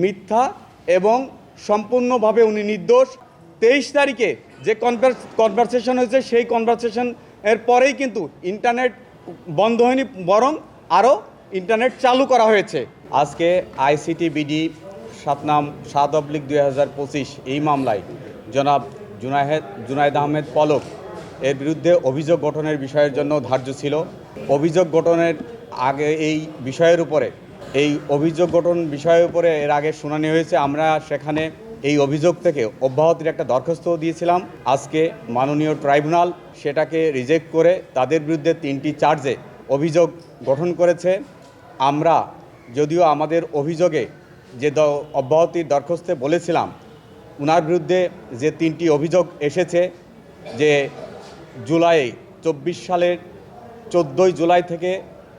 মিথ্যা এবং সম্পূর্ণভাবে উনি নির্দোষ। 23 তারিখে যে কনভারসেশন হয়েছে সেই কনভারসেশন এর পরেই কিন্তু ইন্টারনেট বন্ধ হয়নি, বরং আরও ইন্টারনেট চালু করা হয়েছে। আজকে আইসিটি বিডি 7/7/2025 এই মামলায় জনাব জুনায়েদ আহমেদ পলক এর বিরুদ্ধে অভিযোগ গঠনের বিষয়ের জন্য ধার্য ছিল। অভিযোগ গঠনের আগে এই বিষয়ের উপরে অভিযোগ গঠন বিষয়ের উপরে এর আগে শুনানি হয়েছে। আমরা সেখানে এই অভিযোগ থেকে অব্যাহতির একটা দরখাস্ত দিয়েছিলাম। আজকে মাননীয় ট্রাইব্যুনাল সেটাকে রিজেক্ট করে তাদের বিরুদ্ধে 3টি চার্জে অভিযোগ গঠন করেছে। আমরা যদিও আমাদের অভিযোগে যে অব্যাহতির দরখাস্তে বলেছিলাম ওনার বিরুদ্ধে যে 3টি অভিযোগ এসেছে, যে 24 সালের 14 জুলাই থেকে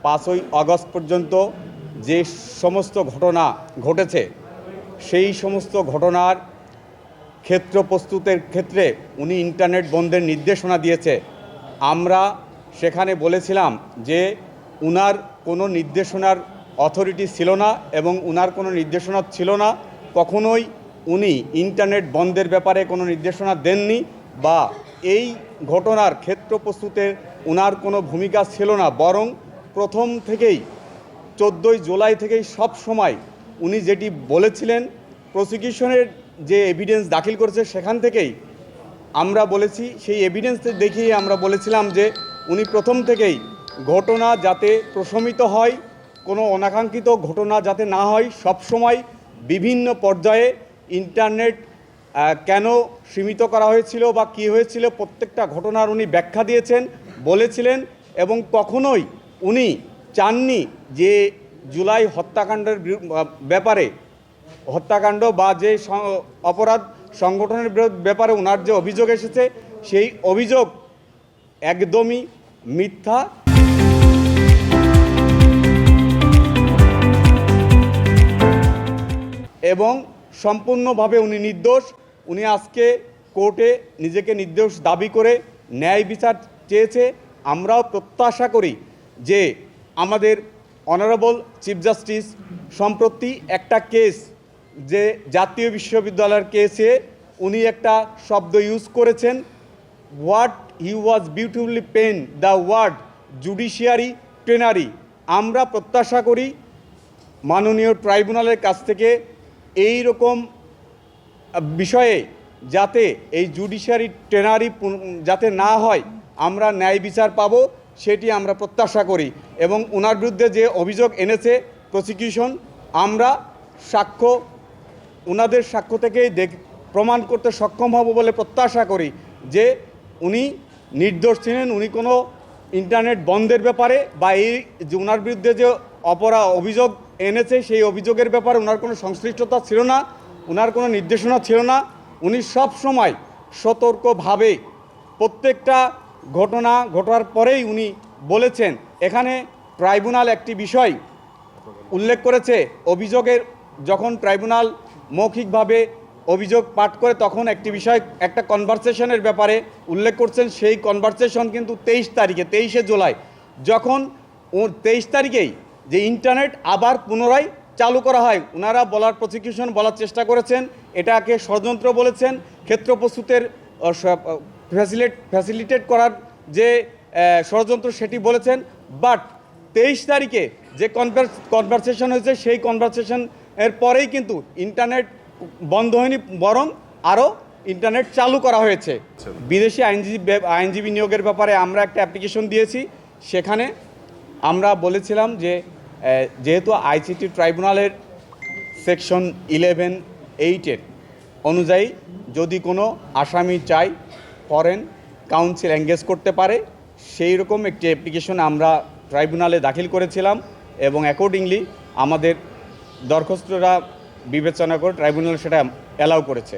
5 আগস্ট পর্যন্ত যে সমস্ত ঘটনা ঘটেছে সেই সমস্ত ঘটনার ক্ষেত্র প্রস্তুতের ক্ষেত্রে উনি ইন্টারনেট বন্ধের নির্দেশনা দিয়েছে। আমরা সেখানে বলেছিলাম যে উনার কোনো নির্দেশনার অথরিটি ছিল না এবং উনার কোনো নির্দেশনা ছিল না, কখনোই উনি ইন্টারনেট বন্ধের ব্যাপারে কোনো নির্দেশনা দেননি বা এই ঘটনার ক্ষেত্র প্রস্তুতের উনার কোনো ভূমিকা ছিল না, বরং প্রথম থেকেই 14 জুলাই থেকেই সব সময় উনি যেটি বলেছিলেন, প্রসিকিউশনের যে এভিডেন্স দাখিল করেছে সেখান থেকেই আমরা বলেছি, সেই এভিডেন্স দেখিয়ে আমরা বলেছিলাম যে উনি প্রথম থেকেই ঘটনা যাতে প্রশমিত হয়, কোনো অনাকাঙ্ক্ষিত ঘটনা যাতে না হয়, সব সময় বিভিন্ন পর্যায়ে ইন্টারনেট কেন সীমিত করা হয়েছিল বা কী হয়েছিল প্রত্যেকটা ঘটনার উনি ব্যাখ্যা দিয়েছেন, বলেছিলেন। এবং কখনোই উনি চাননি যে জুলাই হত্যাকাণ্ডের ব্যাপারে, হত্যাকাণ্ড বা যে অপরাধ সংগঠনের ব্যাপারে ওনার যে অভিযোগ এসেছে সেই অভিযোগ একদমই মিথ্যা এবং সম্পূর্ণভাবে উনি নির্দোষ। উনি আজকে কোর্টে নিজেকে নির্দোষ দাবি করে ন্যায় বিচার চেয়েছে। আমরাও প্রত্যাশা করি যে আমাদের অনারেবল চিফ জাস্টিস সম্প্রতি একটা কেস, যে জাতীয় বিশ্ববিদ্যালয়ের কেসে উনি একটা শব্দ ইউজ করেছেন, what he was beautifully pen the word judiciary ট্রেনারি। আমরা প্রত্যাশা করি মাননীয় ট্রাইব্যুনালের কাছ থেকে এই রকম বিষয়ে যাতে এই জুডিশিয়ারি ট্রেনারি যাতে না হয়, আমরা ন্যায় বিচার পাব সেটি আমরা প্রত্যাশা করি। এবং ওনার বিরুদ্ধে যে অভিযোগ এনেছে প্রসিকিউশন, আমরা সাক্ষ্য ওনাদের সাক্ষ্য থেকেই প্রমাণ করতে সক্ষম হব বলে প্রত্যাশা করি যে উনি নির্দোষ ছিলেন। উনি কোনো ইন্টারনেট বন্ধের ব্যাপারে বা এই যে ওনার বিরুদ্ধে যে অভিযোগ এনেছে সেই অভিযোগের ব্যাপারে ওনার কোনো সংশ্লিষ্টতা ছিল না, ওনার কোনো নির্দেশনা ছিল না। উনি সব সময় সতর্কভাবে প্রত্যেকটা ঘটনা ঘটার পরেই উনি বলেছেন। এখানে ট্রাইব্যুনাল একটি বিষয় উল্লেখ করেছে, অভিযোগের যখন ট্রাইব্যুনাল মৌখিকভাবে অভিযোগ পাঠ করে তখন একটি বিষয়, একটা কনভারসেশনের ব্যাপারে উল্লেখ করছেন। সেই কনভারসেশন কিন্তু 23 জুলাই, যখন 23 তারিখেই যে ইন্টারনেট আবার পুনরায় চালু করা হয়, ওনারা প্রসিকিউশন বলার চেষ্টা করেছেন এটাকে ষড়যন্ত্র বলেছেন, ক্ষেত্র প্রস্তুতের ফ্যাসিলিটেট করার যে ষড়যন্ত্র সেটি বলেছেন। বাট 23 তারিখে যে কনভারসেশন হয়েছে সেই কনভারসেশন এর পরেই কিন্তু ইন্টারনেট বন্ধ হয়নি, বরং আরও ইন্টারনেট চালু করা হয়েছে। বিদেশি আইনজীবী নিয়োগের ব্যাপারে আমরা একটা অ্যাপ্লিকেশন দিয়েছি। সেখানে আমরা বলেছিলাম যে যেহেতু আইসিটি ট্রাইব্যুনালের সেকশন 11(8) অনুযায়ী যদি কোনো আসামি চাই ফরেন কাউন্সিল এঙ্গেজ করতে পারে, সেই রকম একটি অ্যাপ্লিকেশন আমরা ট্রাইব্যুনালে দাখিল করেছিলাম এবং অ্যাকর্ডিংলি আমাদের দরখাস্তরা বিবেচনা করে ট্রাইব্যুনাল সেটা অ্যালাউ করেছে।